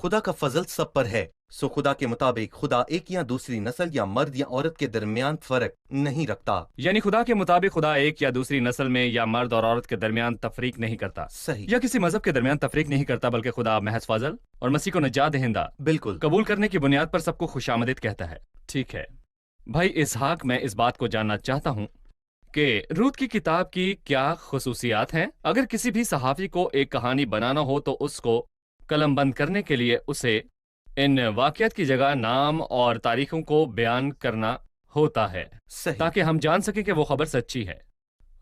خدا کا فضل سب پر ہے، سو خدا کے مطابق خدا ایک یا دوسری نسل یا مرد یا عورت کے درمیان فرق نہیں رکھتا۔ یعنی خدا کے مطابق خدا ایک یا دوسری نسل میں یا مرد اور عورت کے درمیان تفریق نہیں کرتا، صحیح، یا کسی مذہب کے درمیان تفریق نہیں کرتا، بلکہ خدا محض فضل اور مسیح کو نجات دہندہ بالکل قبول کرنے کی بنیاد پر سب کو خوش آمدید کہتا ہے۔ ٹھیک ہے بھائی اسحاق، میں اس بات کو جاننا چاہتا ہوں کہ روت کی کتاب کی کیا خصوصیات ہیں؟ اگر کسی بھی صحافی کو ایک کہانی بنانا ہو تو اس کو قلم بند کرنے کے لیے اسے ان واقعات کی جگہ نام اور تاریخوں کو بیان کرنا ہوتا ہے صحیح، تاکہ ہم جان سکیں کہ وہ خبر سچی ہے۔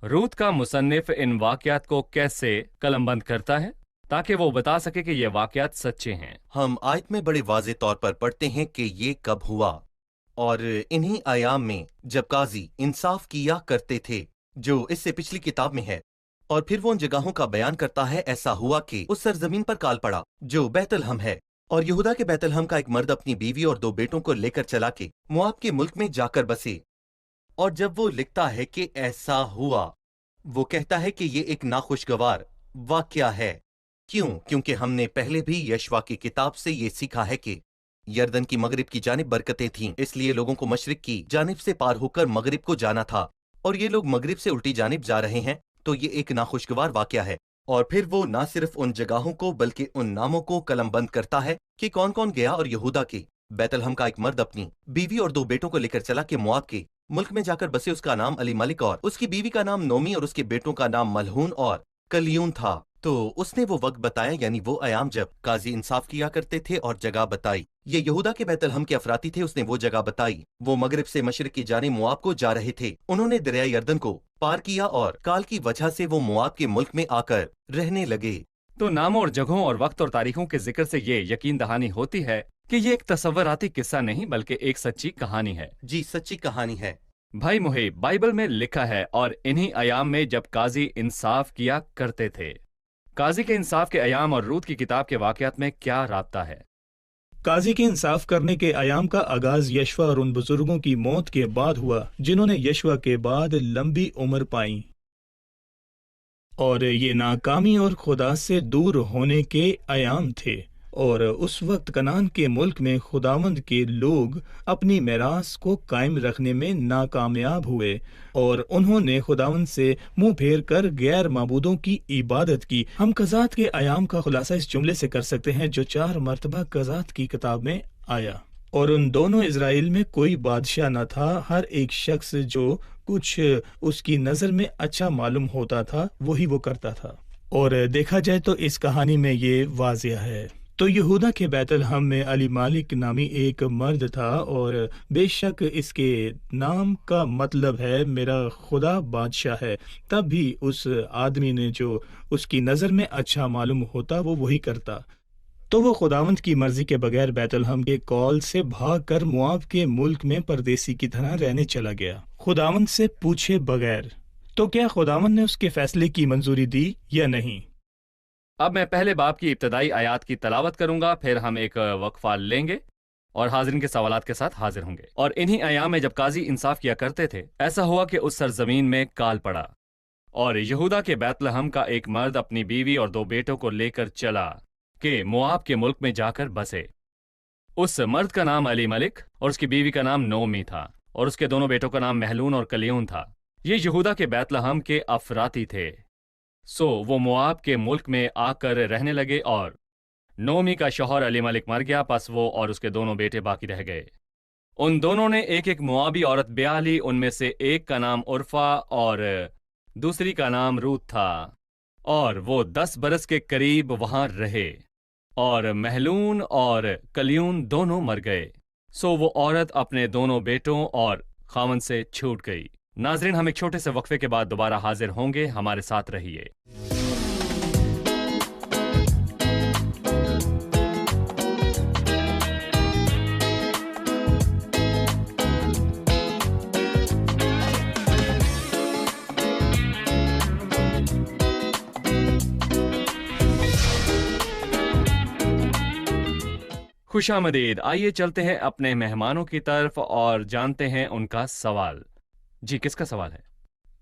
روت کا مصنف ان واقعات کو کیسے قلم بند کرتا ہے تاکہ وہ بتا سکے کہ یہ واقعات سچے ہیں؟ ہم آیت میں بڑے واضح طور پر پڑھتے ہیں کہ یہ کب ہوا، اور انہی ایام میں جب قاضی انصاف کیا کرتے تھے، جو اس سے پچھلی کتاب میں ہے، اور پھر وہ ان جگہوں کا بیان کرتا ہے۔ ایسا ہوا کہ اس سرزمین پر کال پڑا جو بیت الہم ہے، اور یہودا کے بیت الہم کا ایک مرد اپنی بیوی اور 2 بیٹوں کو لے کر چلا کے مواب کے ملک میں جا کر بسے۔ اور جب وہ لکھتا ہے کہ ایسا ہوا، وہ کہتا ہے کہ یہ ایک ناخوشگوار واقعہ ہے۔ کیوں؟ کیونکہ ہم نے پہلے بھی یشوا کی کتاب سے یہ سیکھا ہے کہ یردن کی مغرب کی جانب برکتیں تھیں، اس لیے لوگوں کو مشرق کی جانب سے پار ہو کر مغرب کو جانا تھا، اور یہ لوگ مغرب سے الٹی جانب جا رہے ہیں، تو یہ ایک ناخوشگوار واقعہ ہے۔ اور پھر وہ نہ صرف ان جگہوں کو بلکہ ان ناموں کو قلم بند کرتا ہے کہ کون کون گیا، اور یہودا کے بیت الہم کا ایک مرد اپنی بیوی اور 2 بیٹوں کو لے کر چلا کہ مواب کے ملک میں جا کر بسے۔ اس کا نام علی ملک اور اس کی بیوی کا نام نومی اور اس کے بیٹوں کا نام ملہون اور کلیون تھا۔ تو اس نے وہ وقت بتایا، یعنی وہ ایام جب قاضی انصاف کیا کرتے تھے، اور جگہ بتائی۔ یہ یہودا کے بیت الہم کے افراطی تھے، اس نے وہ جگہ بتائی۔ وہ مغرب سے مشرق کی جانب مواب کو جا رہے تھے، انہوں نے دریائے یردن کو پار کیا، اور کال کی وجہ سے وہ مواب کے ملک میں آ کر رہنے لگے۔ تو ناموں اور جگہوں اور وقت اور تاریخوں کے ذکر سے یہ یقین دہانی ہوتی ہے کہ یہ ایک تصوراتی قصہ نہیں بلکہ ایک سچی کہانی ہے۔ جی، سچی کہانی ہے۔ بھائی محب، بائبل میں لکھا ہے، اور انہی ایام میں جب قاضی انصاف کیا کرتے تھے۔ قاضی کے انصاف کے ایام اور روت کی کتاب کے واقعات میں کیا رابطہ ہے؟ قاضی کے انصاف کرنے کے ایام کا آغاز یشوا اور ان بزرگوں کی موت کے بعد ہوا جنہوں نے یشوا کے بعد لمبی عمر پائی، اور یہ ناکامی اور خدا سے دور ہونے کے ایام تھے۔ اور اس وقت کنعان کے ملک میں خداوند کے لوگ اپنی میراث کو قائم رکھنے میں ناکامیاب ہوئے، اور انہوں نے خداوند سے منہ پھیر کر غیر معبودوں کی عبادت کی۔ ہم قضات کے ایام کا خلاصہ اس جملے سے کر سکتے ہیں جو 4 مرتبہ قضات کی کتاب میں آیا۔ اور ان دونوں اسرائیل میں کوئی بادشاہ نہ تھا، ہر ایک شخص جو کچھ اس کی نظر میں اچھا معلوم ہوتا تھا وہی وہ کرتا تھا۔ اور دیکھا جائے تو اس کہانی میں یہ واضح ہے۔ تو یہودا کے بیت الہم میں علی مالک نامی ایک مرد تھا، اور بے شک اس کے نام کا مطلب ہے میرا خدا بادشاہ ہے۔ تب بھی اس آدمی نے جو اس کی نظر میں اچھا معلوم ہوتا وہ وہی کرتا۔ تو وہ خداوند کی مرضی کے بغیر بیت الہم کے کال سے بھاگ کر مواب کے ملک میں پردیسی کی طرح رہنے چلا گیا، خداوند سے پوچھے بغیر۔ تو کیا خداوند نے اس کے فیصلے کی منظوری دی یا نہیں؟ اب میں پہلے باب کی ابتدائی آیات کی تلاوت کروں گا، پھر ہم ایک وقفہ لیں گے اور حاضرین کے سوالات کے ساتھ حاضر ہوں گے۔ اور انہی ایام میں جب قاضی انصاف کیا کرتے تھے، ایسا ہوا کہ اس سرزمین میں کال پڑا، اور یہودا کے بیت لحم کا ایک مرد اپنی بیوی اور 2 بیٹوں کو لے کر چلا کہ مواب کے ملک میں جا کر بسے۔ اس مرد کا نام علی ملک اور اس کی بیوی کا نام نومی تھا، اور اس کے دونوں بیٹوں کا نام مہلون اور کلیون تھا۔ یہ یہودا کے بیت لحم کے افراطی تھے۔ سو وہ مواب کے ملک میں آ کر رہنے لگے، اور نومی کا شوہر علی ملک مر گیا، پس وہ اور اس کے دونوں بیٹے باقی رہ گئے۔ ان دونوں نے ایک ایک موابی عورت بیاہ لی، ان میں سے ایک کا نام عرفہ اور دوسری کا نام روت تھا، اور وہ 10 برس کے قریب وہاں رہے، اور مہلون اور کلیون دونوں مر گئے۔ سو وہ عورت اپنے دونوں بیٹوں اور خاوند سے چھوٹ گئی۔ ناظرین، ہم ایک چھوٹے سے وقفے کے بعد دوبارہ حاضر ہوں گے، ہمارے ساتھ رہیے۔ خوش آمدید۔ آئیے چلتے ہیں اپنے مہمانوں کی طرف اور جانتے ہیں ان کا سوال۔ جی، کس کا سوال ہے؟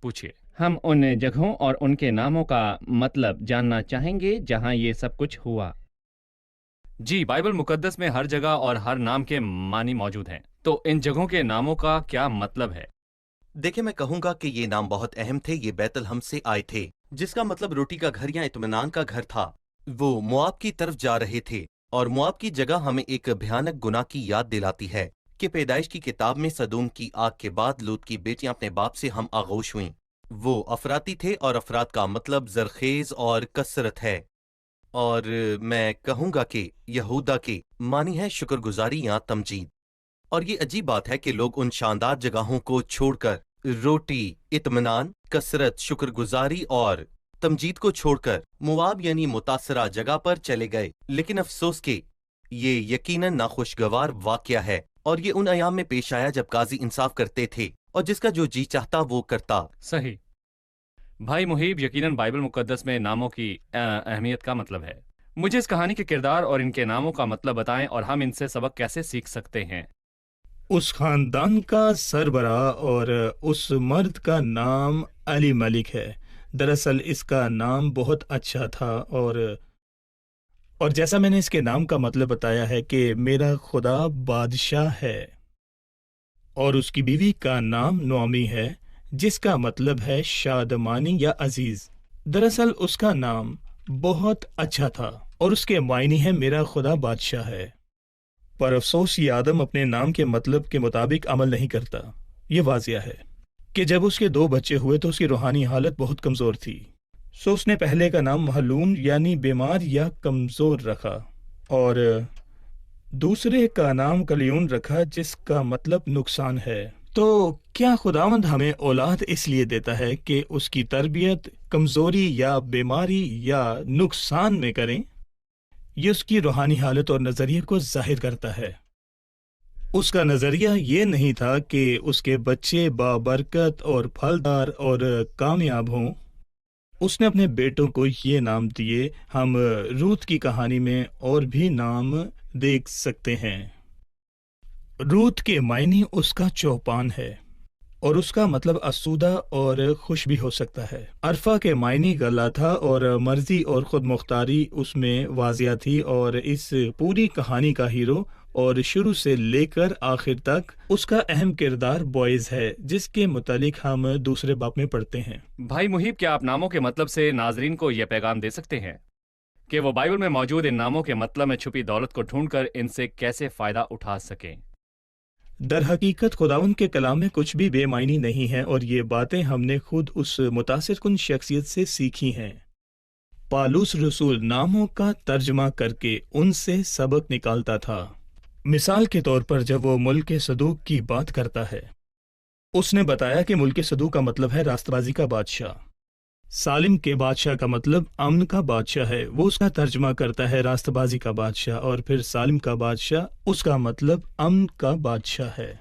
پوچھئے۔ ہم ان جگہوں اور ان کے ناموں کا مطلب جاننا چاہیں گے جہاں یہ سب کچھ ہوا۔ جی، بائبل مقدس میں ہر جگہ اور ہر نام کے معنی موجود ہیں، تو ان جگہوں کے ناموں کا کیا مطلب ہے؟ دیکھیں، میں کہوں گا کہ یہ نام بہت اہم تھے۔ یہ بیت الحم سے آئے تھے، جس کا مطلب روٹی کا گھر یا اطمینان کا گھر تھا۔ وہ مواب کی طرف جا رہے تھے، اور مواب کی جگہ ہمیں ایک بھیانک گناہ کی یاد دلاتی ہے کہ پیدائش کی کتاب میں سدوم کی آگ کے بعد لوط کی بیٹیاں اپنے باپ سے ہم آغوش ہوئیں۔ وہ افراطی تھے، اور افراد کا مطلب زرخیز اور کثرت ہے۔ اور میں کہوں گا کہ یہودا کے معنی ہے شکر گزاری یا تمجید۔ اور یہ عجیب بات ہے کہ لوگ ان شاندار جگہوں کو چھوڑ کر، روٹی، اطمینان، کثرت، شکر گزاری اور تمجید کو چھوڑ کر مواب یعنی متاثرہ جگہ پر چلے گئے۔ لیکن افسوس کہ یہ یقیناً ناخوشگوار واقعہ ہے، اور یہ ان ایام میں پیش آیا جب قاضی انصاف کرتے تھے اور جس کا جو جی چاہتا وہ کرتا۔ صحیح۔ بھائی محیب، یقیناً بائبل مقدس میں ناموں کی اہمیت کا مطلب ہے۔ مجھے اس کہانی کے کردار اور ان کے ناموں کا مطلب بتائیں، اور ہم ان سے سبق کیسے سیکھ سکتے ہیں۔ اس خاندان کا سربراہ اور اس مرد کا نام علی ملک ہے۔ دراصل اس کا نام بہت اچھا تھا، اور جیسا میں نے اس کے نام کا مطلب بتایا ہے کہ میرا خدا بادشاہ ہے، اور اس کی بیوی کا نام نعمی ہے، جس کا مطلب ہے شادمانی یا عزیز۔ دراصل اس کا نام بہت اچھا تھا، اور اس کے معنی ہے میرا خدا بادشاہ ہے۔ پر افسوس یہ آدم اپنے نام کے مطلب کے مطابق عمل نہیں کرتا۔ یہ واضح ہے کہ جب اس کے 2 بچے ہوئے تو اس کی روحانی حالت بہت کمزور تھی، سو اس نے پہلے کا نام محلون یعنی بیمار یا کمزور رکھا، اور دوسرے کا نام کلیون رکھا، جس کا مطلب نقصان ہے۔ تو کیا خداوند ہمیں اولاد اس لیے دیتا ہے کہ اس کی تربیت کمزوری یا بیماری یا نقصان میں کریں؟ یہ اس کی روحانی حالت اور نظریے کو ظاہر کرتا ہے۔ اس کا نظریہ یہ نہیں تھا کہ اس کے بچے بابرکت اور پھلدار اور کامیاب ہوں۔ اس نے اپنے بیٹوں کو یہ نام دیے۔ ہم روت کی کہانی میں اور بھی نام دیکھ سکتے ہیں۔ روت کے معنی اس کا چوپان ہے، اور اس کا مطلب آسودہ اور خوش بھی ہو سکتا ہے۔ عرفہ کے معنی گلا تھا، اور مرضی اور خود مختاری اس میں واضح تھی، اور اس پوری کہانی کا ہیرو اور شروع سے لے کر آخر تک اس کا اہم کردار بوائز ہے، جس کے متعلق ہم دوسرے باب میں پڑھتے ہیں۔ بھائی محیب، کیا آپ ناموں کے مطلب سے ناظرین کو یہ پیغام دے سکتے ہیں کہ وہ بائبل میں موجود ان ناموں کے مطلب میں چھپی دولت کو ڈھونڈ کر ان سے کیسے فائدہ اٹھا سکیں؟ در حقیقت خداوند کے کلام میں کچھ بھی بے معنی نہیں ہے، اور یہ باتیں ہم نے خود اس متاثر کن شخصیت سے سیکھی ہیں۔ پالوس رسول ناموں کا ترجمہ کر کے ان سے سبق نکالتا تھا۔ مثال کے طور پر جب وہ ملک صدوق کی بات کرتا ہے، اس نے بتایا کہ ملک صدوق کا مطلب ہے راست بازی کا بادشاہ۔ سالم کے بادشاہ کا مطلب امن کا بادشاہ ہے، وہ اس کا ترجمہ کرتا ہے راست بازی کا بادشاہ، اور پھر سالم کا بادشاہ اس کا مطلب امن کا بادشاہ ہے۔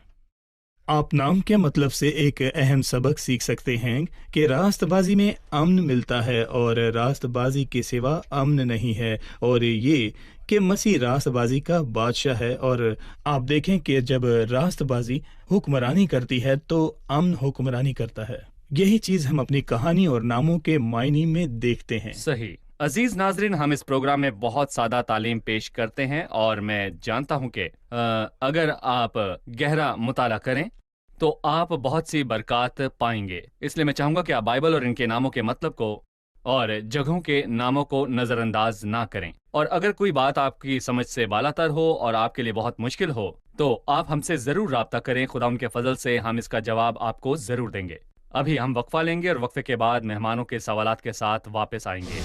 آپ نام کے مطلب سے ایک اہم سبق سیکھ سکتے ہیں کہ راست بازی میں امن ملتا ہے، اور راست بازی کے سوا امن نہیں ہے، اور یہ کہ مسیح راست بازی کا بادشاہ ہے۔ اور آپ دیکھیں کہ جب راست بازی حکمرانی کرتی ہے تو امن حکمرانی کرتا ہے۔ یہی چیز ہم اپنی کہانی اور ناموں کے معنی میں دیکھتے ہیں۔ صحیح۔ عزیز ناظرین، ہم اس پروگرام میں بہت سادہ تعلیم پیش کرتے ہیں، اور میں جانتا ہوں کہ اگر آپ گہرا مطالعہ کریں تو آپ بہت سی برکات پائیں گے۔ اس لیے میں چاہوں گا کہ آپ بائبل اور ان کے ناموں کے مطلب کو اور جگہوں کے ناموں کو نظر انداز نہ کریں، اور اگر کوئی بات آپ کی سمجھ سے بالاتر ہو اور آپ کے لیے بہت مشکل ہو تو آپ ہم سے ضرور رابطہ کریں۔ خدا ان کے فضل سے ہم اس کا جواب آپ کو ضرور دیں گے۔ ابھی ہم وقفہ لیں گے، اور وقفے کے بعد مہمانوں کے سوالات کے ساتھ واپس آئیں گے۔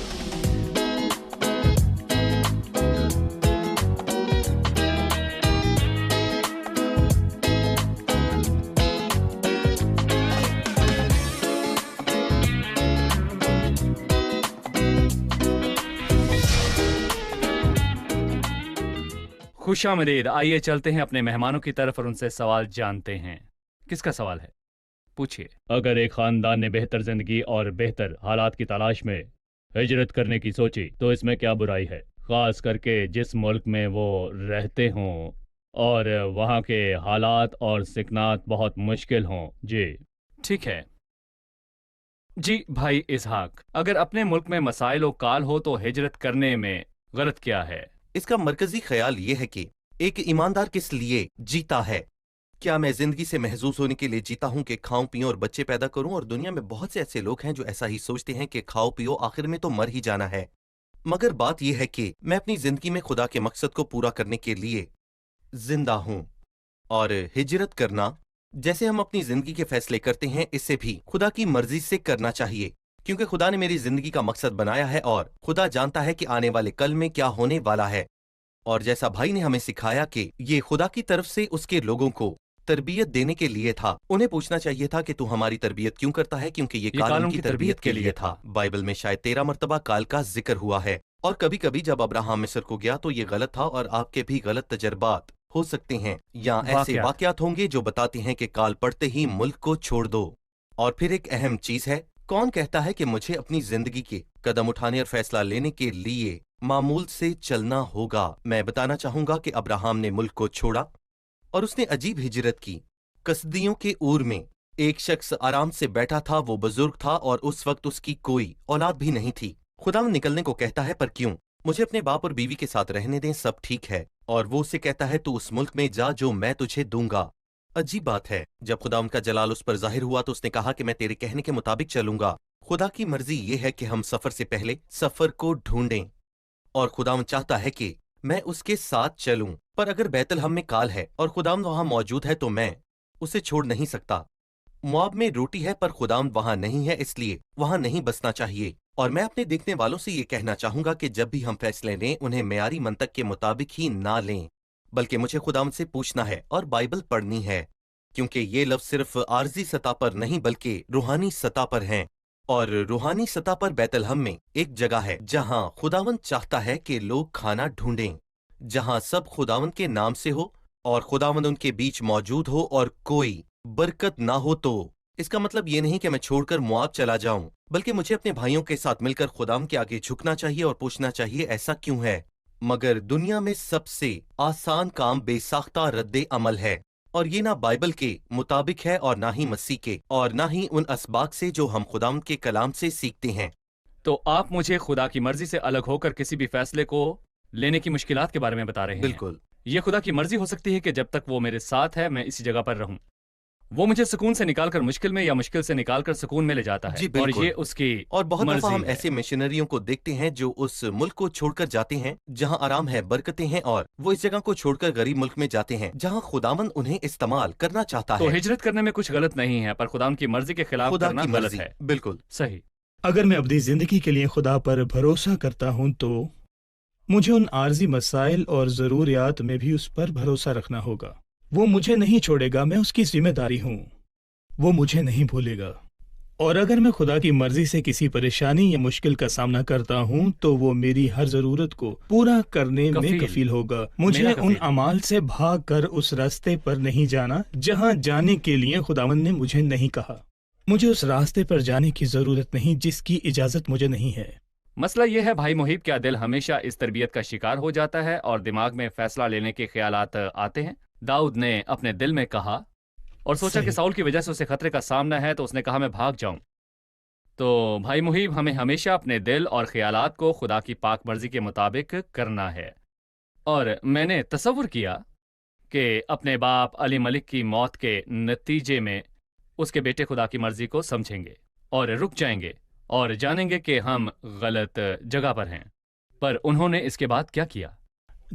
خوش آمدید۔ آئیے چلتے ہیں اپنے مہمانوں کی طرف اور ان سے سوال جانتے ہیں۔ کس کا سوال ہے؟ پوچھیے۔ اگر ایک خاندان نے بہتر زندگی اور بہتر حالات کی تلاش میں ہجرت کرنے کی سوچی تو اس میں کیا برائی ہے، خاص کر کے جس ملک میں وہ رہتے ہوں اور وہاں کے حالات اور سکنات بہت مشکل ہوں؟ جی ٹھیک ہے۔ جی بھائی اسحاق، اگر اپنے ملک میں مسائل و کال ہو تو ہجرت کرنے میں غلط کیا ہے؟ اس کا مرکزی خیال یہ ہے کہ ایک ایماندار کس لیے جیتا ہے؟ کیا میں زندگی سے محظوظ ہونے کے لیے جیتا ہوں کہ کھاؤں پیوں اور بچے پیدا کروں؟ اور دنیا میں بہت سے ایسے لوگ ہیں جو ایسا ہی سوچتے ہیں کہ کھاؤ پیو، آخر میں تو مر ہی جانا ہے۔ مگر بات یہ ہے کہ میں اپنی زندگی میں خدا کے مقصد کو پورا کرنے کے لیے زندہ ہوں، اور ہجرت کرنا جیسے ہم اپنی زندگی کے فیصلے کرتے ہیں، اسے بھی خدا کی مرضی سے کرنا چاہیے، کیونکہ خدا نے میری زندگی کا مقصد بنایا ہے اور خدا جانتا ہے کہ آنے والے کل میں کیا ہونے والا ہے۔ اور جیسا بھائی نے ہمیں سکھایا کہ یہ خدا کی طرف سے اس کے لوگوں کو تربیت دینے کے لیے تھا، انہیں پوچھنا چاہیے تھا کہ تو ہماری تربیت کیوں کرتا ہے؟ کیونکہ یہ کال ان کی تربیت کے لیے تھا۔ بائبل میں شاید 13 مرتبہ کال کا ذکر ہوا ہے، اور کبھی کبھی جب ابراہم مصر کو گیا تو یہ غلط تھا، اور آپ کے بھی غلط تجربات ہو سکتے ہیں، یا ایسے واقعات ہوں گے جو بتاتے ہیں کہ کال پڑھتے ہی ملک کو چھوڑ دو۔ اور پھر ایک اہم چیز ہے، کون کہتا ہے کہ مجھے اپنی زندگی کے قدم اٹھانے اور فیصلہ لینے کے لیے معمول سے چلنا ہوگا؟ میں بتانا چاہوں گا کہ ابراہم نے ملک کو چھوڑا اور اس نے عجیب ہجرت کی۔ کسدیوں کے اور میں ایک شخص آرام سے بیٹھا تھا، وہ بزرگ تھا اور اس وقت اس کی کوئی اولاد بھی نہیں تھی۔ خدا نکلنے کو کہتا ہے، پر کیوں؟ مجھے اپنے باپ اور بیوی کے ساتھ رہنے دیں، سب ٹھیک ہے۔ اور وہ اسے کہتا ہے تو اس ملک میں جا جو میں تجھے دوں گا۔ عجیب بات ہے، جب خدا ان کا جلال اس پر ظاہر ہوا تو اس نے کہا کہ میں تیرے کہنے کے مطابق چلوں گا۔ خدا کی مرضی یہ ہے کہ ہم سفر سے پہلے سفر کو ڈھونڈیں، اور خدا چاہتا ہے کہ میں اس کے ساتھ چلوں۔ پر اگر بیت الحم میں کال ہے اور خدا وہاں موجود ہے تو میں اسے چھوڑ نہیں سکتا۔ مواب میں روٹی ہے پر خدا وہاں نہیں ہے، اس لیے وہاں نہیں بسنا چاہیے۔ اور میں اپنے دیکھنے والوں سے یہ کہنا چاہوں گا کہ جب بھی ہم فیصلے لیں انہیں معیاری منطق کے مطابق ہی نہ لیں، بلکہ مجھے خدا سے پوچھنا ہے اور بائبل پڑھنی ہے، کیونکہ یہ لفظ صرف عارضی سطح پر نہیں بلکہ روحانی سطح پر ہیں۔ اور روحانی سطح پر بیت الحم میں ایک جگہ ہے جہاں خداوند چاہتا ہے کہ لوگ کھانا ڈھونڈیں، جہاں سب خداوند کے نام سے ہو اور خداوند ان کے بیچ موجود ہو اور کوئی برکت نہ ہو۔ تو اس کا مطلب یہ نہیں کہ میں چھوڑ کر مواب چلا جاؤں، بلکہ مجھے اپنے بھائیوں کے ساتھ مل کر خداوند کے آگے جھکنا چاہیے اور پوچھنا چاہیے ایسا کیوں ہے۔ مگر دنیا میں سب سے آسان کام بے ساختہ رد عمل ہے، اور یہ نہ بائبل کے مطابق ہے اور نہ ہی مسیح کے، اور نہ ہی ان اسباق سے جو ہم خداوند کے کلام سے سیکھتے ہیں۔ تو آپ مجھے خدا کی مرضی سے الگ ہو کر کسی بھی فیصلے کو لینے کی مشکلات کے بارے میں بتا رہے ہیں۔ بالکل، یہ خدا کی مرضی ہو سکتی ہے کہ جب تک وہ میرے ساتھ ہے میں اسی جگہ پر رہوں۔ وہ مجھے سکون سے نکال کر مشکل میں، یا مشکل سے نکال کر سکون میں لے جاتا ہے، جی بالکل۔ اور یہ اس کی اور بہت دفعہ ہم مرضی ہے۔ ایسے مشنریوں کو دیکھتے ہیں جو اس ملک کو چھوڑ کر جاتے ہیں جہاں آرام ہے، برکتیں ہیں، اور وہ اس جگہ کو چھوڑ کر غریب ملک میں جاتے ہیں جہاں خداوند انہیں استعمال کرنا چاہتا تو ہے۔ ہجرت کرنے میں کچھ غلط نہیں ہے، پر خدا کی مرضی کے خلاف خدا کرنا کی غلط مرضی، ہے۔ بالکل صحیح۔ اگر میں اپنی زندگی کے لیے خدا پر بھروسہ کرتا ہوں تو مجھے ان عارضی مسائل اور ضروریات میں بھی اس پر بھروسہ رکھنا ہوگا۔ وہ مجھے نہیں چھوڑے گا، میں اس کی ذمہ داری ہوں، وہ مجھے نہیں بھولے گا۔ اور اگر میں خدا کی مرضی سے کسی پریشانی یا مشکل کا سامنا کرتا ہوں تو وہ میری ہر ضرورت کو پورا کرنے میں کفیل ہوگا۔ مجھے ان اعمال سے بھاگ کر اس راستے پر نہیں جانا جہاں جانے کے لیے خداوند نے مجھے نہیں کہا۔ مجھے اس راستے پر جانے کی ضرورت نہیں جس کی اجازت مجھے نہیں ہے۔ مسئلہ یہ ہے بھائی محیب، کیا دل ہمیشہ اس تربیت کا شکار ہو جاتا ہے اور دماغ میں فیصلہ لینے کے خیالات آتے ہیں؟ داؤد نے اپنے دل میں کہا اور سوچا کہ ساؤل کی وجہ سے اسے خطرے کا سامنا ہے، تو اس نے کہا میں بھاگ جاؤں۔ تو بھائی محیب، ہمیں ہمیشہ اپنے دل اور خیالات کو خدا کی پاک مرضی کے مطابق کرنا ہے۔ اور میں نے تصور کیا کہ اپنے باپ علی ملک کی موت کے نتیجے میں اس کے بیٹے خدا کی مرضی کو سمجھیں گے اور رک جائیں گے اور جانیں گے کہ ہم غلط جگہ پر ہیں۔ پر انہوں نے اس کے بعد کیا کیا؟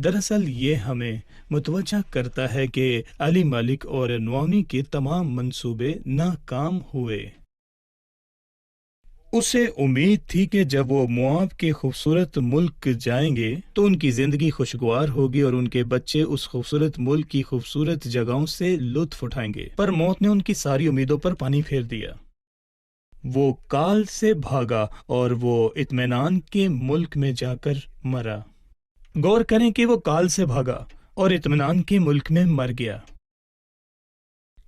دراصل یہ ہمیں متوجہ کرتا ہے کہ علی ملک اور نعومی کے تمام منصوبے ناکام ہوئے۔ اسے امید تھی کہ جب وہ مواب کے خوبصورت ملک جائیں گے تو ان کی زندگی خوشگوار ہوگی اور ان کے بچے اس خوبصورت ملک کی خوبصورت جگہوں سے لطف اٹھائیں گے۔ پر موت نے ان کی ساری امیدوں پر پانی پھیر دیا۔ وہ کال سے بھاگا اور وہ اطمینان کے ملک میں جا کر مرا۔ غور کریں کہ وہ کال سے بھاگا اور اطمینان کے ملک میں مر گیا،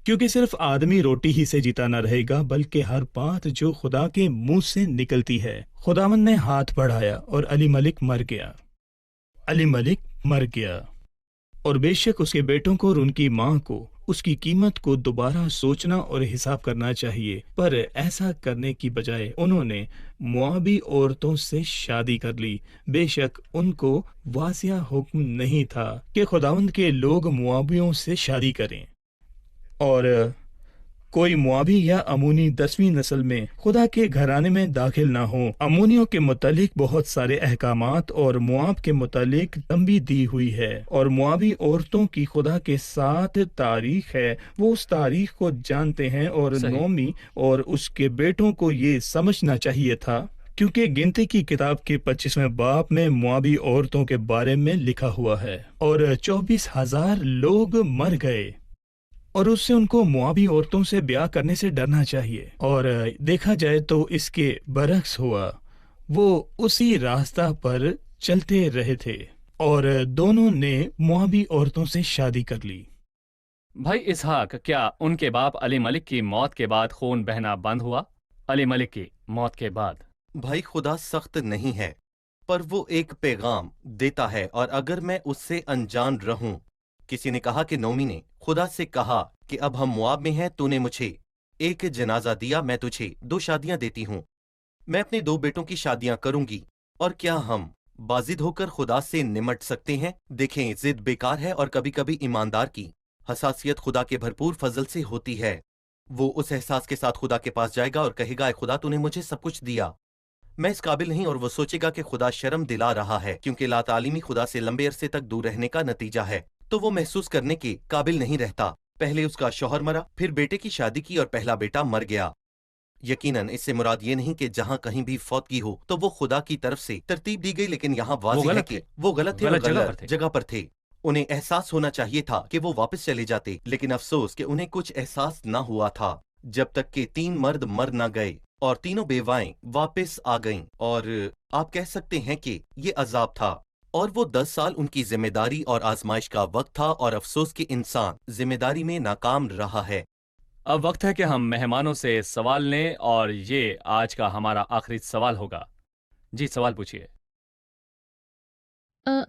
کیونکہ صرف آدمی روٹی ہی سے جیتا نہ رہے گا بلکہ ہر بات جو خدا کے منہ سے نکلتی ہے۔ خداوند نے ہاتھ بڑھایا اور علی ملک مر گیا۔ علی ملک مر گیا، اور بے شک اس کے بیٹوں کو اور ان کی ماں کو اس کی قیمت کو دوبارہ سوچنا اور حساب کرنا چاہیے، پر ایسا کرنے کی بجائے انہوں نے موابی عورتوں سے شادی کر لی۔ بے شک ان کو واضح حکم نہیں تھا کہ خداوند کے لوگ موابیوں سے شادی کریں، اور کوئی موابی یا امونی 10ویں نسل میں خدا کے گھرانے میں داخل نہ ہوں۔ امونیوں کے متعلق بہت سارے احکامات اور مواب کے متعلق تنبیہ دی ہوئی ہے، اور موابی عورتوں کی خدا کے ساتھ تاریخ ہے، وہ اس تاریخ کو جانتے ہیں، اور صحیح۔ نومی اور اس کے بیٹوں کو یہ سمجھنا چاہیے تھا، کیونکہ گنتی کی کتاب کے 25ویں باب میں موابی عورتوں کے بارے میں لکھا ہوا ہے، اور 24,000 لوگ مر گئے، اور اس سے ان کو موابی عورتوں سے بیاہ کرنے سے ڈرنا چاہیے۔ اور دیکھا جائے تو اس کے برعکس ہوا، وہ اسی راستہ پر چلتے رہے تھے، اور دونوں نے موابی عورتوں سے شادی کر لی۔ بھائی اسحاق، کیا ان کے باپ علی ملک کی موت کے بعد خون بہنا بند ہوا؟ علی ملک کی موت کے بعد؟ بھائی خدا سخت نہیں ہے، پر وہ ایک پیغام دیتا ہے، اور اگر میں اس سے انجان رہوں۔ کسی نے کہا کہ نومی نے خدا سے کہا کہ اب ہم مواب میں ہیں، تو نے مجھے ایک جنازہ دیا، میں تجھے 2 شادیاں دیتی ہوں، میں اپنے 2 بیٹوں کی شادیاں کروں گی، اور کیا ہم بازد ہو کر خدا سے نمٹ سکتے ہیں؟ دیکھیں، ضد بیکار ہے، اور کبھی کبھی ایماندار کی حساسیت خدا کے بھرپور فضل سے ہوتی ہے۔ وہ اس احساس کے ساتھ خدا کے پاس جائے گا اور کہے گا، اے خدا تو نے مجھے سب کچھ دیا، میں اس قابل نہیں، اور وہ سوچے گا کہ خدا شرم دلا رہا ہے، کیونکہ لا تعلیمی خدا سے لمبے عرصے تک دور رہنے کا نتیجہ ہے، تو وہ محسوس کرنے کے قابل نہیں رہتا۔ پہلے اس کا شوہر مرا، پھر بیٹے کی شادی کی، اور پہلا بیٹا مر گیا۔ یقیناً اس سے مراد یہ نہیں کہ جہاں کہیں بھی فوتگی ہو تو وہ خدا کی طرف سے ترتیب دی گئی، لیکن یہاں واضح ہے کہ وہ غلط تھے اور غلط جگہ پر تھے۔ انہیں احساس ہونا چاہیے تھا کہ وہ واپس چلے جاتے، لیکن افسوس کہ انہیں کچھ احساس نہ ہوا تھا، جب تک کہ 3 مرد مر نہ گئے اور تینوں بیوائیں واپس آ گئیں، اور آپ کہہ سکتے ہیں کہ یہ عذاب تھا، اور وہ 10 سال ان کی ذمہ داری اور آزمائش کا وقت تھا، اور افسوس کہ انسان ذمہ داری میں ناکام رہا ہے۔ اب وقت ہے کہ ہم مہمانوں سے سوال لیں، اور یہ آج کا ہمارا آخری سوال ہوگا۔ جی، سوال پوچھیے۔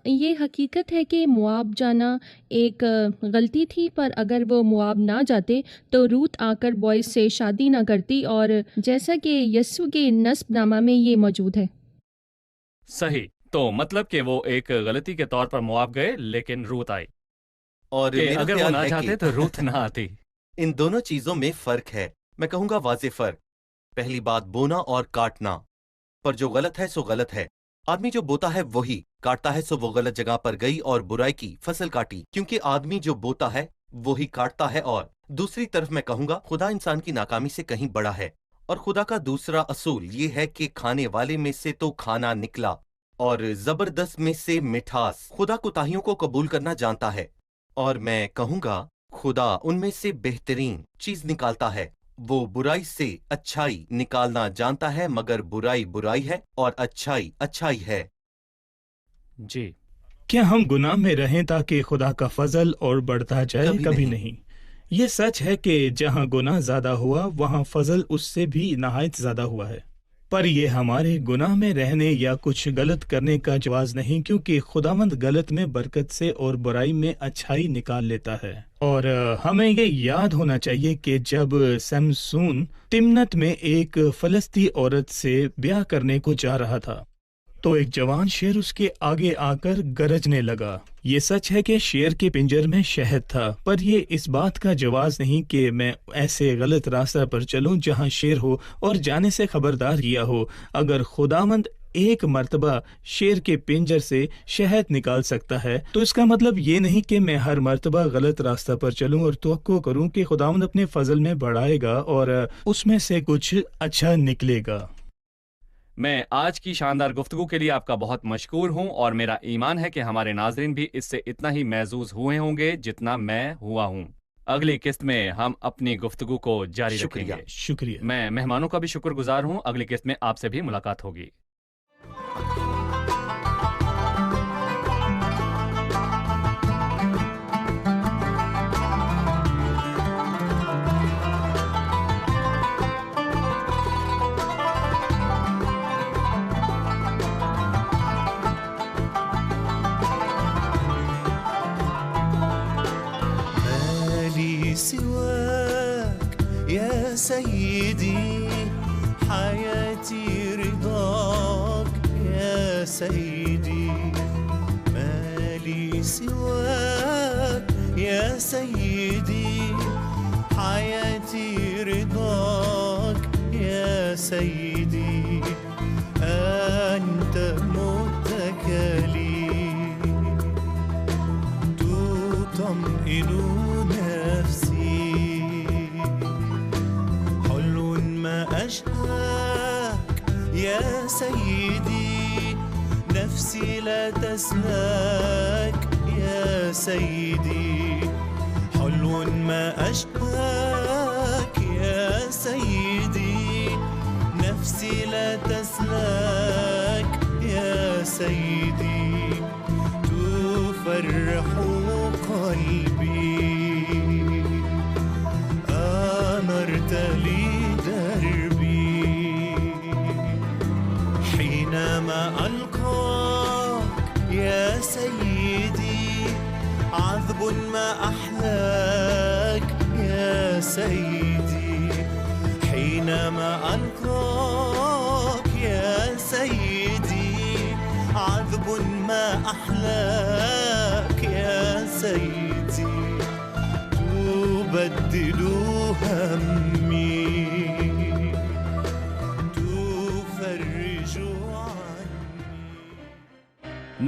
یہ حقیقت ہے کہ مواب جانا ایک غلطی تھی، پر اگر وہ مواب نہ جاتے تو روت آ کر بوئز سے شادی نہ کرتی، اور جیسا کہ یسوع کے نسب نامہ میں یہ موجود ہے۔ صحیح، تو مطلب کہ وہ ایک غلطی کے طور پر مواب گئے، لیکن روت آئی، اور کہ میرا اگر وہ خیال نہ ہے چاہتے کہ تو روت نہ آتی۔ ان دونوں چیزوں میں فرق ہے، میں کہوں گا واضح فرق۔ پہلی بات بونا اور کاٹنا، پر جو غلط ہے سو غلط ہے۔ آدمی جو بوتا ہے وہی کاٹتا ہے، سو وہ غلط جگہ پر گئی اور برائی کی فصل کاٹی، کیونکہ آدمی جو بوتا ہے وہی کاٹتا ہے۔ اور دوسری طرف میں کہوں گا خدا انسان کی ناکامی سے کہیں بڑا ہے، اور خدا کا دوسرا اصول یہ ہے کہ کھانے والے میں سے تو کھانا نکلا، اور زبردست میں سے مٹھاس۔ خدا کوتاہیوں کو قبول کرنا جانتا ہے، اور میں کہوں گا خدا ان میں سے بہترین چیز نکالتا ہے۔ وہ برائی سے اچھائی نکالنا جانتا ہے، مگر برائی برائی ہے اور اچھائی اچھائی ہے۔ جی، کیا ہم گناہ میں رہیں تاکہ خدا کا فضل اور بڑھتا جائے؟ کبھی نہیں۔ یہ سچ ہے کہ جہاں گناہ زیادہ ہوا وہاں فضل اس سے بھی نہایت زیادہ ہوا ہے، پر یہ ہمارے گناہ میں رہنے یا کچھ غلط کرنے کا جواز نہیں، کیونکہ خداوند غلط میں برکت سے اور برائی میں اچھائی نکال لیتا ہے۔ اور ہمیں یہ یاد ہونا چاہیے کہ جب سمسون تمنت میں ایک فلسطی عورت سے بیاہ کرنے کو جا رہا تھا تو ایک جوان شیر اس کے آگے آ کر گرجنے لگا۔ یہ سچ ہے کہ شیر کے پنجر میں شہد تھا، پر یہ اس بات کا جواز نہیں کہ میں ایسے غلط راستہ پر چلوں جہاں شیر ہو اور جانے سے خبردار کیا ہو۔ اگر خداوند ایک مرتبہ شیر کے پنجر سے شہد نکال سکتا ہے تو اس کا مطلب یہ نہیں کہ میں ہر مرتبہ غلط راستہ پر چلوں اور توقع کروں کہ خداوند اپنے فضل میں بڑھائے گا اور اس میں سے کچھ اچھا نکلے گا۔ میں آج کی شاندار گفتگو کے لیے آپ کا بہت مشکور ہوں، اور میرا ایمان ہے کہ ہمارے ناظرین بھی اس سے اتنا ہی محظوظ ہوئے ہوں گے جتنا میں ہوا ہوں۔ اگلی قسط میں ہم اپنی گفتگو کو جاری رکھیں گے۔ شکریہ۔ میں مہمانوں کا بھی شکر گزار ہوں۔ اگلی قسط میں آپ سے بھی ملاقات ہوگی۔ سيدي حياتي رضاك يا سيدي ما لي سواك يا سيدي حياتي رضاك يا سيدي أنت متكلي تطمئن نفسي حلو ما أشهاك يا سيدي نفسي لا تسلك يا سيدي حلو ما أشهاك يا سيدي نفسي لا تسلك يا سيدي تفرح قلبي أنرت لي دربي حينما ألقاك يا سيدي عذب ما أحلاك يا سيدي حينما ألقاك يا سيدي عذب ما أحلاك يا سيدي تبدد همي تفرج عني.